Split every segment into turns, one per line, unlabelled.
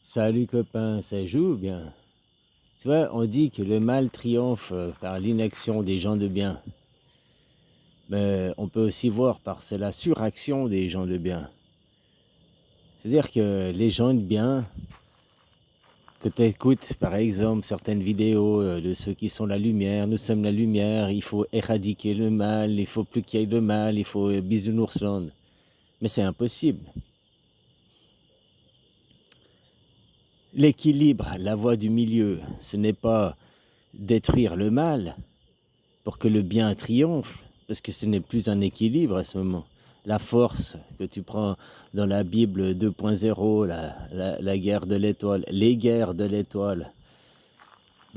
Salut copain, ça joue bien. Tu vois, on dit que le mal triomphe par l'inaction des gens de bien. Mais on peut aussi voir par c'est la suraction des gens de bien. C'est-à-dire que les gens de bien, que tu écoutes par exemple certaines vidéos de ceux qui sont la lumière, nous sommes la lumière, il faut éradiquer le mal, il faut plus qu'il y ait de mal, il faut bisounours-land. Mais c'est impossible. L'équilibre, la voie du milieu, ce n'est pas détruire le mal, pour que le bien triomphe, parce que ce n'est plus un équilibre à ce moment. La force que tu prends dans la Bible 2.0, la guerre de l'étoile, les guerres de l'étoile,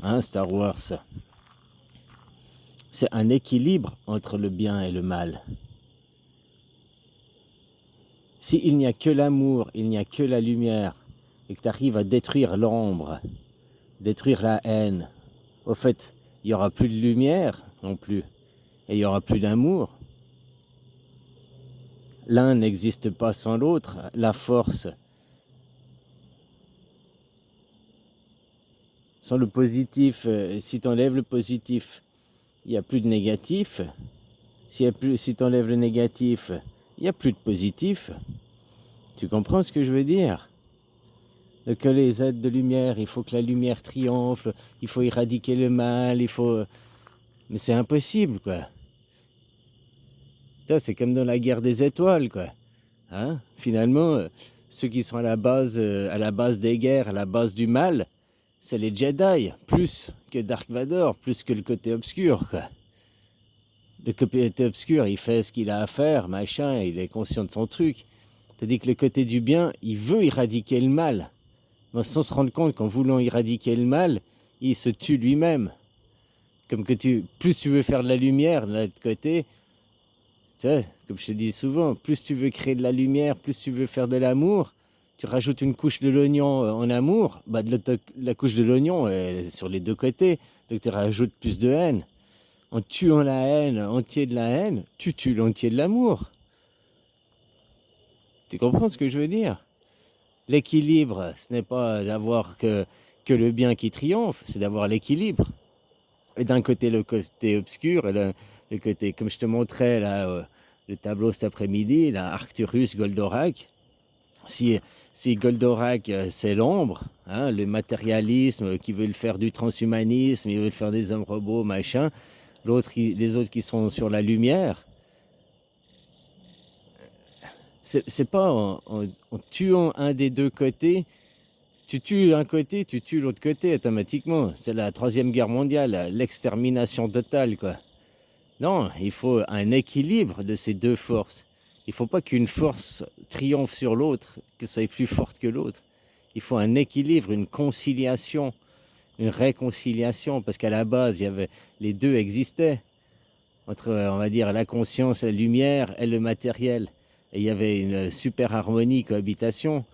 hein, Star Wars, c'est un équilibre entre le bien et le mal. S'il n'y a que l'amour, il n'y a que la lumière, et que tu arrives à détruire l'ombre, détruire la haine, au fait, il n'y aura plus de lumière non plus, et il n'y aura plus d'amour. L'un n'existe pas sans l'autre, la force. Sans le positif, si tu enlèves le positif, il n'y a plus de négatif. Si tu enlèves le négatif, il n'y a plus de positif. Tu comprends ce que je veux dire? Donc, que les êtres de lumière, il faut que la lumière triomphe, il faut éradiquer le mal, il faut... Mais c'est impossible, quoi. C'est comme dans la guerre des étoiles, quoi. Hein? Finalement, ceux qui sont à la base des guerres, à la base du mal, c'est les Jedi, plus que Dark Vador, plus que le côté obscur, quoi. Le côté obscur, il fait ce qu'il a à faire, machin, il est conscient de son truc. Tandis que le côté du bien, il veut éradiquer le mal. Mais sans se rendre compte qu'en voulant éradiquer le mal, il se tue lui-même. Comme que plus tu veux faire de la lumière de l'autre côté, tu sais, comme je te dis souvent, plus tu veux créer de la lumière, plus tu veux faire de l'amour, tu rajoutes une couche de l'oignon en amour, bah la couche de l'oignon est sur les deux côtés, donc tu rajoutes plus de haine. En tuant la haine, entier de la haine, tu tues l'entier de l'amour. Tu comprends ce que je veux dire? L'équilibre, ce n'est pas d'avoir que le bien qui triomphe, c'est d'avoir l'équilibre. Et d'un côté, le côté obscur, et le côté, comme je te montrais là, le tableau cet après-midi, là, Arcturus, Goldorak. Si, si Goldorak, c'est l'ombre, hein, le matérialisme qui veut faire du transhumanisme, il veut faire des hommes robots, machin, les autres qui sont sur la lumière, c'est pas en tuant un des deux côtés, tu tues un côté, tu tues l'autre côté automatiquement. C'est la Troisième Guerre mondiale, l'extermination totale, quoi. Non, il faut un équilibre de ces deux forces. Il ne faut pas qu'une force triomphe sur l'autre, qu'elle soit plus forte que l'autre. Il faut un équilibre, une conciliation, une réconciliation, parce qu'à la base, les deux existaient, entre, on va dire, la conscience, la lumière et le matériel. Et il y avait une super harmonie, cohabitation,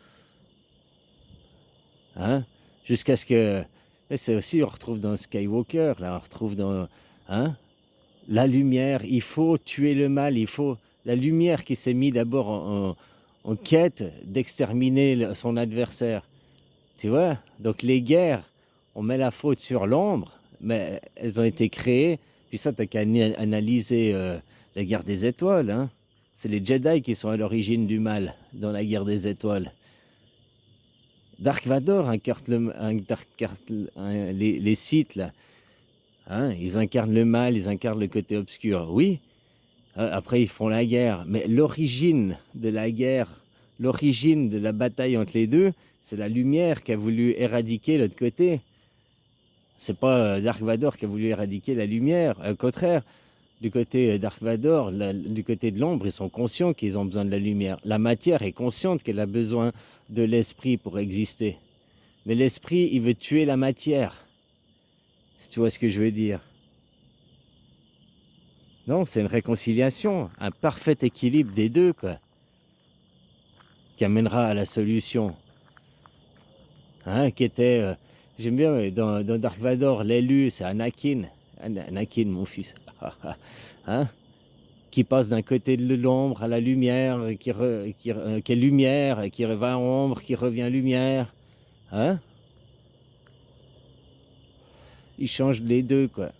hein, jusqu'à ce que... Et c'est aussi, on retrouve dans Skywalker, là, on retrouve dans... Hein, la lumière, il faut tuer le mal, il faut... La lumière qui s'est mise d'abord en quête d'exterminer son adversaire. Tu vois? Donc les guerres, on met la faute sur l'ombre, mais elles ont été créées. Puis ça, t'as qu'à analyser la guerre des étoiles. Hein. C'est les Jedi qui sont à l'origine du mal dans la guerre des étoiles. Dark Vador incarne les Sith, là. Hein, ils incarnent le mal, ils incarnent le côté obscur. Oui, après ils font la guerre. Mais l'origine de la guerre, l'origine de la bataille entre les deux, c'est la lumière qui a voulu éradiquer l'autre côté. C'est pas Dark Vador qui a voulu éradiquer la lumière. Au contraire, du côté Dark Vador, du côté de l'ombre, ils sont conscients qu'ils ont besoin de la lumière. La matière est consciente qu'elle a besoin de l'esprit pour exister. Mais l'esprit, il veut tuer la matière. Si tu vois ce que je veux dire. Non, c'est une réconciliation, un parfait équilibre des deux, quoi, qui amènera à la solution. Hein, qui était, j'aime bien, dans Dark Vador, l'élu, c'est Anakin. Anakin, mon fils. Hein, qui passe d'un côté de l'ombre à la lumière, qui est lumière, qui va à ombre, qui revient lumière. Hein? Ils changent les deux, quoi.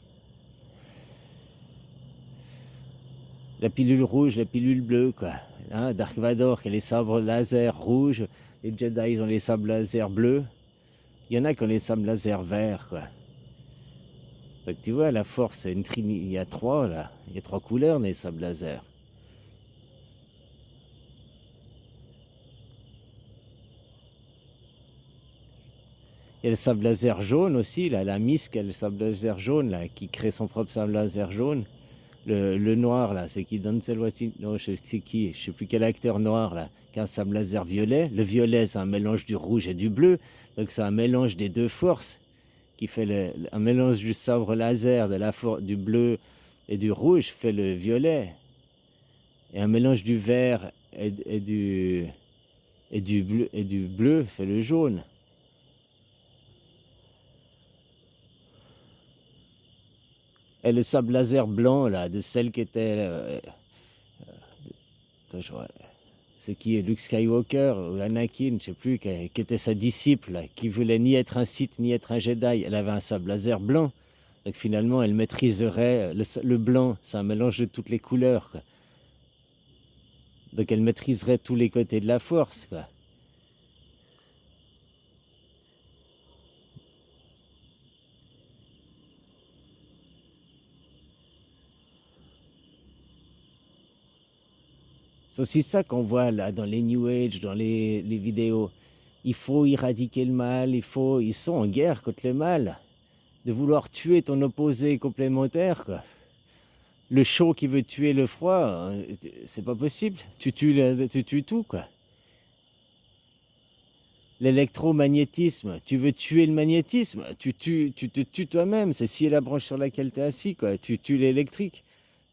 La pilule rouge, la pilule bleue, quoi. Hein, Dark Vador qui a les sabres laser rouges, les Jedi ils ont les sabres laser bleus. Il y en a qui ont les sabres laser verts, quoi. Donc tu vois, la force, c'est il y a trois, là. Il y a trois couleurs dans les sabres laser. Il y a le sable laser jaune aussi, là, la Miss qui a le sable laser jaune, là, qui crée son propre sable laser jaune. Le noir, là, c'est qui Denzel Washington, non, c'est qui, je sais plus quel acteur noir, là, qui a un sable laser violet. Le violet, c'est un mélange du rouge et du bleu, donc c'est un mélange des deux forces, qui fait un mélange du sabre laser, du bleu et du rouge fait le violet. Et un mélange du vert et du bleu fait le jaune. Et le sable laser blanc, là, de celle qui était... c'est qui, Luke Skywalker ou Anakin, je sais plus, qui était sa disciple, là, qui voulait ni être un Sith ni être un Jedi. Elle avait un sable laser blanc. Donc finalement, elle maîtriserait... Le blanc, c'est un mélange de toutes les couleurs, quoi. Donc elle maîtriserait tous les côtés de la force, quoi. C'est aussi ça qu'on voit là dans les New Age, dans les vidéos. Il faut éradiquer le mal, ils sont en guerre contre le mal. De vouloir tuer ton opposé complémentaire, quoi. Le chaud qui veut tuer le froid, c'est pas possible. Tu tues tout, quoi. L'électromagnétisme, tu veux tuer le magnétisme, tu te tues toi-même. C'est si la branche sur laquelle tu es assis, quoi. Tu tues l'électrique.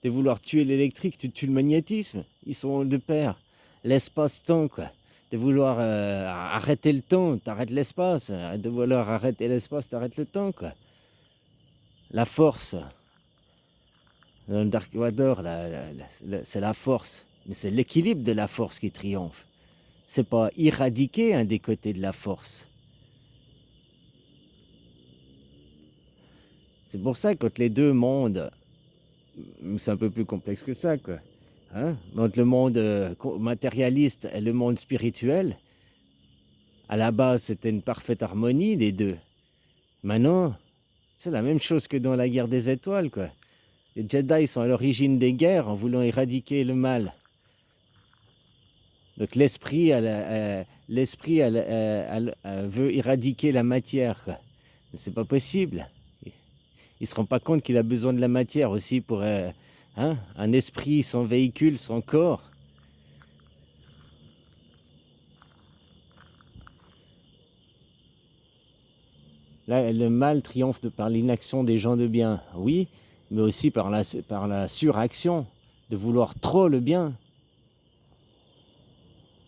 De vouloir tuer l'électrique, tu tues le magnétisme. Ils sont de pair. L'espace-temps, quoi. De vouloir arrêter le temps, t'arrêtes l'espace. De vouloir arrêter l'espace, t'arrêtes le temps, quoi. La force. Dans le Dark Vador, c'est la force. Mais c'est l'équilibre de la force qui triomphe. C'est pas éradiquer un des côtés de la force. C'est pour ça que les deux mondes, c'est un peu plus complexe que ça, quoi. Hein? Entre le monde matérialiste et le monde spirituel, à la base, c'était une parfaite harmonie des deux. Maintenant, c'est la même chose que dans la guerre des étoiles, quoi. Les Jedi sont à l'origine des guerres en voulant éradiquer le mal. Donc l'esprit veut éradiquer la matière, quoi. Mais c'est pas possible. Il se rend pas compte qu'il a besoin de la matière aussi pour un esprit sans véhicule, sans corps. Là, le mal triomphe par l'inaction des gens de bien, oui, mais aussi par la suraction, de vouloir trop le bien.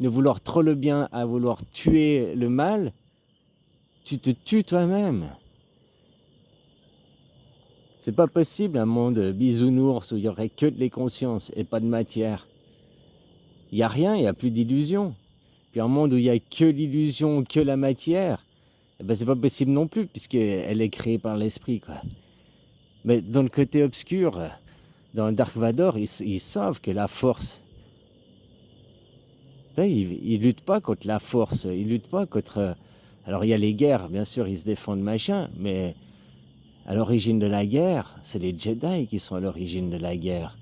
De vouloir trop le bien à vouloir tuer le mal, tu te tues toi-même. C'est pas possible un monde bisounours où il y aurait que de les consciences et pas de matière. Il n'y a rien, il n'y a plus d'illusion. Puis un monde où il n'y a que l'illusion, que la matière, eh ben c'est pas possible non plus, puisqu'elle est créée par l'esprit, quoi. Mais dans le côté obscur, dans Dark Vador, ils savent que la force, ils luttent pas contre la force, ils luttent pas contre... Alors il y a les guerres, bien sûr, ils se défendent machin, mais à l'origine de la guerre, c'est les Jedi qui sont à l'origine de la guerre.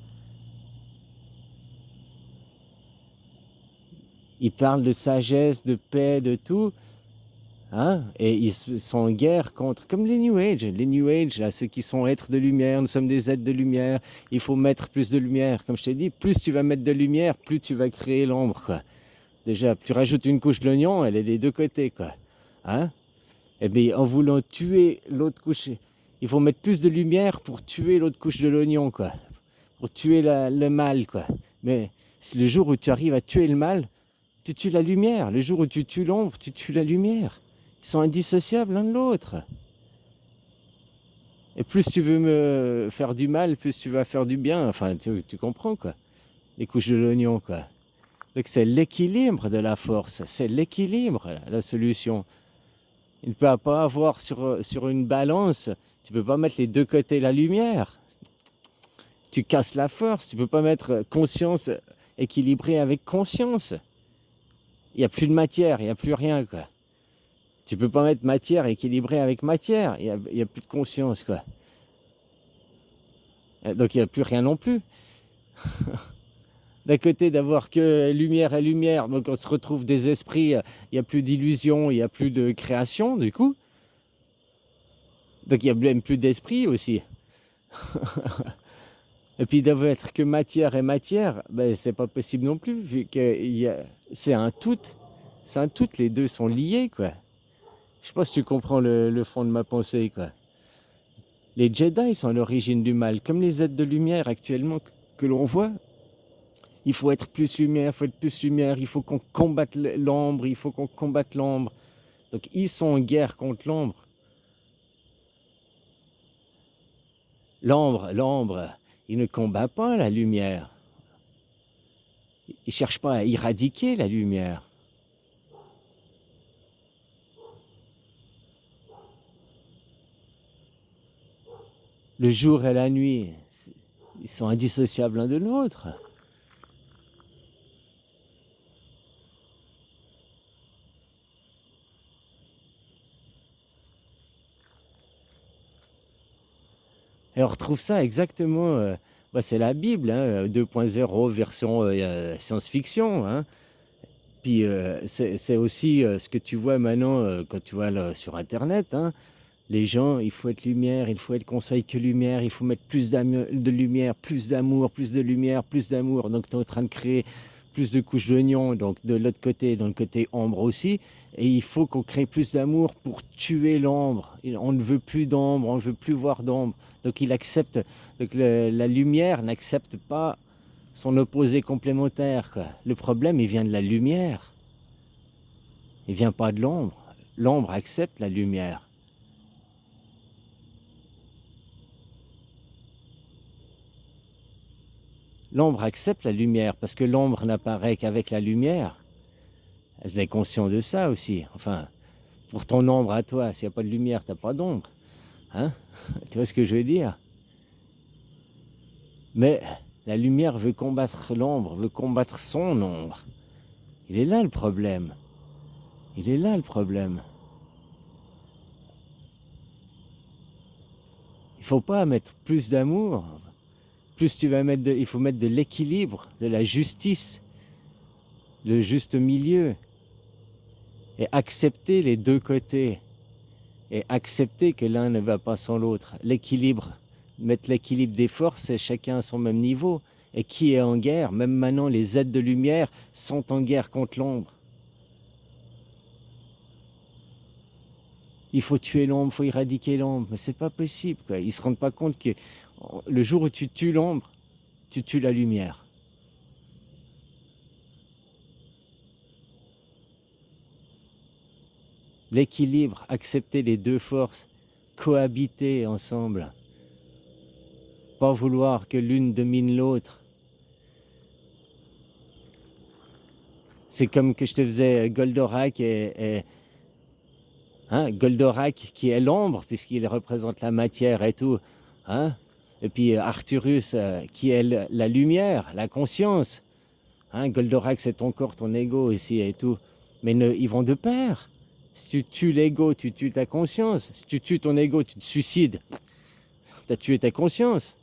Ils parlent de sagesse, de paix, de tout, hein, et ils sont en guerre contre, comme les New Age, là, ceux qui sont êtres de lumière, nous sommes des êtres de lumière, il faut mettre plus de lumière. Comme je t'ai dit, plus tu vas mettre de lumière, plus tu vas créer l'ombre, quoi. Déjà, tu rajoutes une couche d'oignon, elle est des deux côtés, quoi. Hein? Et bien, en voulant tuer l'autre couche, il faut mettre plus de lumière pour tuer l'autre couche de l'oignon, quoi. Pour tuer le mal, quoi. Mais le jour où tu arrives à tuer le mal, tu tues la lumière. Le jour où tu tues l'ombre, tu tues la lumière. Ils sont indissociables l'un de l'autre. Et plus tu veux me faire du mal, plus tu vas faire du bien. Enfin, tu comprends, quoi. Les couches de l'oignon, quoi. Donc c'est l'équilibre de la force. C'est l'équilibre, la solution. Il ne peut pas avoir sur une balance, tu ne peux pas mettre les deux côtés la lumière. Tu casses la force, tu ne peux pas mettre conscience équilibrée avec conscience. Il n'y a plus de matière, il n'y a plus rien, quoi. Tu ne peux pas mettre matière équilibrée avec matière, il y a plus de conscience, quoi. Donc il n'y a plus rien non plus. D'un côté, d'avoir que lumière et lumière, donc on se retrouve des esprits, il n'y a plus d'illusion, il n'y a plus de création, du coup. Donc il n'y a même plus d'esprit aussi. Et puis d'avoir être que matière et matière, ben, c'est pas possible non plus, vu que c'est un tout. C'est un tout, les deux sont liés, quoi. Je sais pas si tu comprends le fond de ma pensée, quoi. Les Jedi sont à l'origine du mal, comme les êtres de lumière actuellement que l'on voit. Il faut être plus lumière, il faut être plus lumière, il faut qu'on combatte l'ombre, il faut qu'on combatte l'ombre. Donc ils sont en guerre contre l'ombre. L'ombre, il ne combat pas la lumière. Il ne cherche pas à éradiquer la lumière. Le jour et la nuit, ils sont indissociables l'un de l'autre. Et on retrouve ça exactement, c'est la Bible, hein, 2.0 version science-fiction. Hein. Puis c'est aussi ce que tu vois maintenant quand tu vois là, sur Internet. Hein. Les gens, il faut être lumière, il faut être conseil que lumière, il faut mettre plus de lumière, plus d'amour, plus de lumière, plus d'amour. Donc tu es en train de créer plus de couches d'oignons, donc de l'autre côté, dans le côté ombre aussi. Et il faut qu'on crée plus d'amour pour tuer l'ombre. On ne veut plus d'ombre, on ne veut plus voir d'ombre. Donc il accepte, donc la lumière n'accepte pas son opposé complémentaire, quoi. Le problème, il vient de la lumière. Il vient pas de l'ombre. L'ombre accepte la lumière. L'ombre accepte la lumière parce que l'ombre n'apparaît qu'avec la lumière. Elle est consciente de ça aussi. Enfin, pour ton ombre à toi, s'il n'y a pas de lumière, tu n'as pas d'ombre. Hein? Tu vois ce que je veux dire? Mais la lumière veut combattre l'ombre, veut combattre son ombre. Il est là le problème. Il est là le problème. Il ne faut pas mettre plus d'amour. Plus tu vas mettre il faut mettre de l'équilibre, de la justice, le juste milieu. Et accepter les deux côtés. Et accepter que l'un ne va pas sans l'autre. L'équilibre, mettre l'équilibre des forces, et chacun à son même niveau. Et qui est en guerre? Même maintenant, les êtres de lumière sont en guerre contre l'ombre. Il faut tuer l'ombre, il faut éradiquer l'ombre. Mais c'est pas possible, quoi. Ils se rendent pas compte que le jour où tu tues l'ombre, tu tues la lumière. L'équilibre, accepter les deux forces, cohabiter ensemble. Pas vouloir que l'une domine l'autre. C'est comme que je te faisais Goldorak Goldorak qui est l'ombre puisqu'il représente la matière et tout. Hein? Et puis Arcturus qui est la lumière, la conscience. Hein? Goldorak c'est ton corps, ton ego ici et tout. Mais ils vont de pair. Si tu tues l'ego, tu tues ta conscience. Si tu tues ton ego, tu te suicides. Tu as tué ta conscience.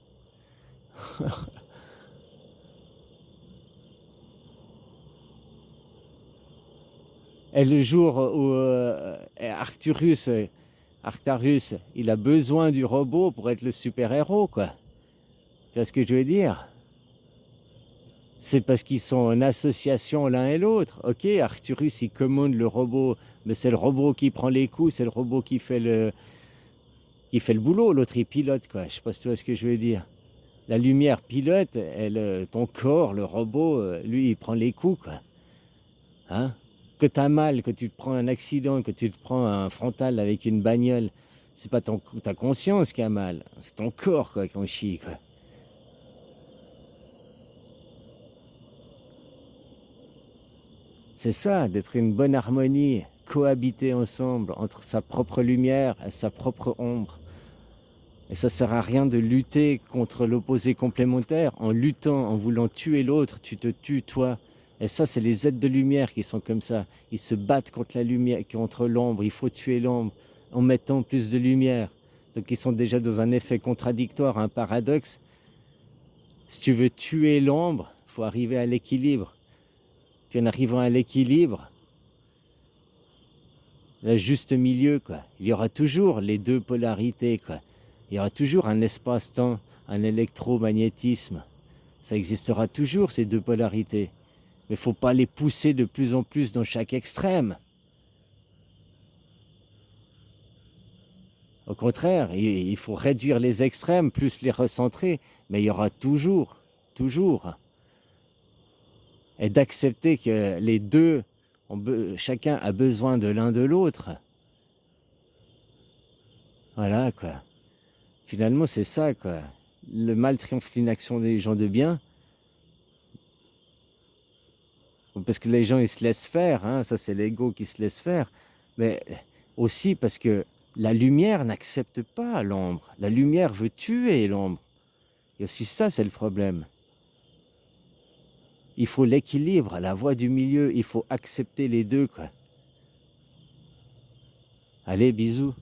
Et le jour où Arcturus, il a besoin du robot pour être le super-héros, quoi. Tu vois ce que je veux dire? C'est parce qu'ils sont en association l'un et l'autre. Ok, Arcturus, il commande le robot, mais c'est le robot qui prend les coups, c'est le robot qui fait le boulot. L'autre, il pilote, quoi. Je sais pas si tu vois ce que je veux dire. La lumière pilote, et ton corps, le robot, lui, il prend les coups, quoi. Hein? Que tu as mal, que tu te prends un accident, que tu te prends un frontal avec une bagnole, c'est pas ta conscience qui a mal, c'est ton corps, quoi, qui en chie, quoi. C'est ça, d'être une bonne harmonie, cohabiter ensemble entre sa propre lumière et sa propre ombre. Et ça sert à rien de lutter contre l'opposé complémentaire. En luttant, en voulant tuer l'autre, tu te tues toi. Et ça, c'est les êtres de lumière qui sont comme ça. Ils se battent contre la lumière, contre l'ombre. Il faut tuer l'ombre en mettant plus de lumière. Donc ils sont déjà dans un effet contradictoire, un paradoxe. Si tu veux tuer l'ombre, il faut arriver à l'équilibre. Puis en arrivant à l'équilibre, le juste milieu, quoi. Il y aura toujours les deux polarités, quoi. Il y aura toujours un espace-temps, un électromagnétisme. Ça existera toujours, ces deux polarités. Mais il ne faut pas les pousser de plus en plus dans chaque extrême. Au contraire, il faut réduire les extrêmes, plus les recentrer. Mais il y aura toujours, et d'accepter que les deux, chacun a besoin de l'un de l'autre. Voilà, quoi. Finalement, c'est ça, quoi. Le mal triomphe l'inaction des gens de bien. Parce que les gens, ils se laissent faire, hein, ça c'est l'ego qui se laisse faire. Mais aussi parce que la lumière n'accepte pas l'ombre. La lumière veut tuer l'ombre. Et aussi ça, c'est le problème. Il faut l'équilibre, la voie du milieu, il faut accepter les deux, quoi. Allez, bisous.